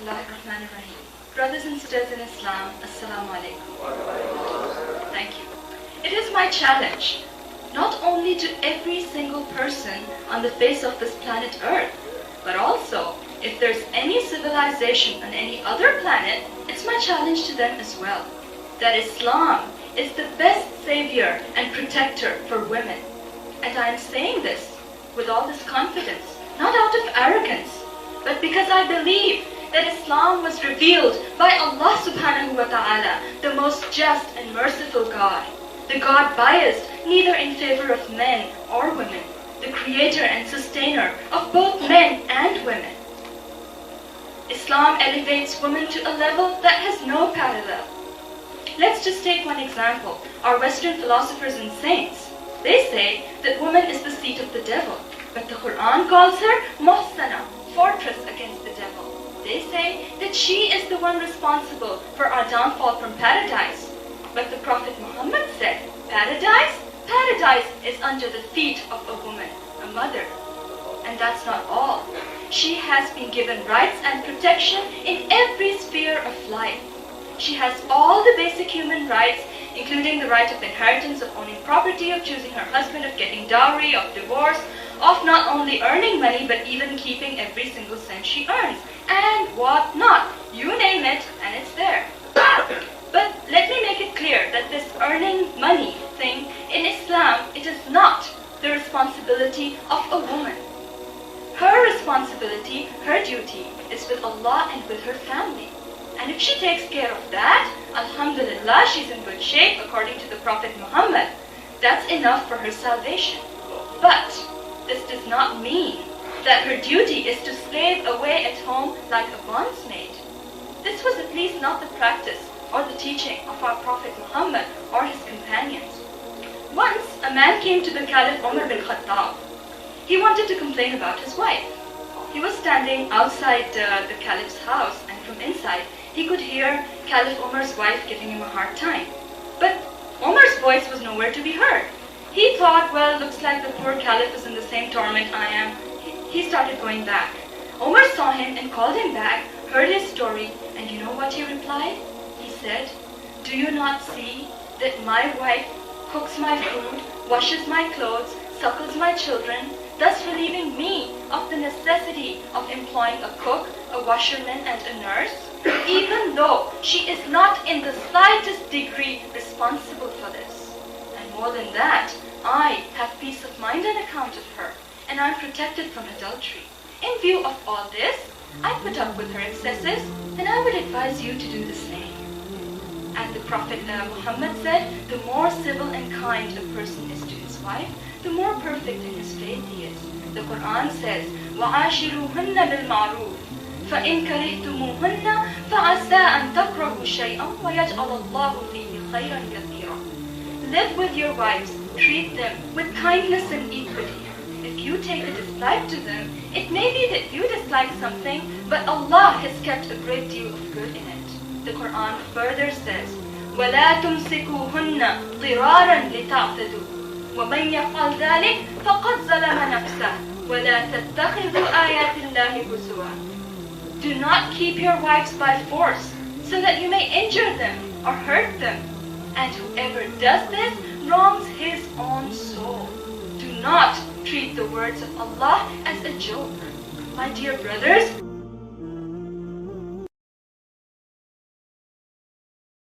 Bismillahirrahmanirrahim. Brothers and sisters in Islam, Assalamu alaikum. Thank you. It is my challenge, not only to every single person on the face of this planet Earth, but also, if there's any civilization on any other planet, it's my challenge to them as well, that Islam is the best savior and protector for women. And I am saying this with all this confidence, not out of arrogance, but because I believe that Islam was revealed by Allah subhanahu wa ta'ala, the most just and merciful God, the God biased neither in favor of men or women, the creator and sustainer of both men and women. Islam elevates women to a level that has no parallel. Let's just take one example. Our Western philosophers and saints, they say that woman is the seat of the devil, but the Quran calls her Muhsana, fortress against the devil. They say that she is the one responsible for our downfall from paradise. But the Prophet Muhammad said, Paradise is under the feet of a woman, a mother. And that's not all. She has been given rights and protection in every sphere of life. She has all the basic human rights, including the right of inheritance, of owning property, of choosing her husband, of getting dowry, of divorce, of not only earning money, but even keeping every single cent she earns, and what not. You name it, and it's there. But let me make it clear that this earning money thing in Islam, it is not the responsibility of a woman. Her responsibility, her duty, is with Allah and with her family. And if she takes care of that, alhamdulillah, she's in good shape according to the Prophet Muhammad. That's enough for her salvation. But this does not mean that her duty is to slave away at home like a bondsmaid. This was at least not the practice or the teaching of our Prophet Muhammad or his companions. Once, a man came to the Caliph Umar bin Khattab. He wanted to complain about his wife. He was standing outside the Caliph's house, and from inside, he could hear Caliph Umar's wife giving him a hard time. But Umar's voice was nowhere to be heard. He thought, well, looks like the poor Caliph is in the same torment I am. He started going back. Umar saw him and called him back, heard his story, and you know what he replied? He said, do you not see that my wife cooks my food, washes my clothes, suckles my children, thus relieving me of the necessity of employing a cook, a washerman, and a nurse, even though she is not in the slightest degree responsible for this. And more than that, I have peace of mind on account of her, and I am protected from adultery. In view of all this, I put up with her excesses, and I would advise you to do the same. And the Prophet Muhammad said, the more civil and kind a person is to his wife, the more perfect in his faith he is. The Quran says, وَعَاشِرُوهُنَّ بِالْمَعْرُوفِ فَإِنْ كَرِهْتُمُوهُنَّ فَعَسَىٰ أَنْ تَكْرَهُوا شَيْئًا وَيَجْعَلَ اللَّهُ فِيهِ خَيْرًا كَثِيرًا. Live with your wives, treat them with kindness and equity. If you take a dislike to them, it may be that you dislike something, but Allah has kept a great deal of good in it. The Quran further says, وَلَا تُمْسِكُوهُنَّ ضِرَارًا لِتَعْتَدُوا وَمَنْ يَفْعَلْ ذَلِكَ فَقَدْ ظَلَمَ نَفْسَهُ وَلَا تَتَّخِذُوا آيَاتِ اللَّهِ هُزُوًا. Do not keep your wives by force, so that you may injure them or hurt them. And whoever does this wrongs his own soul. Do not treat the words of Allah as a joke. My dear brothers,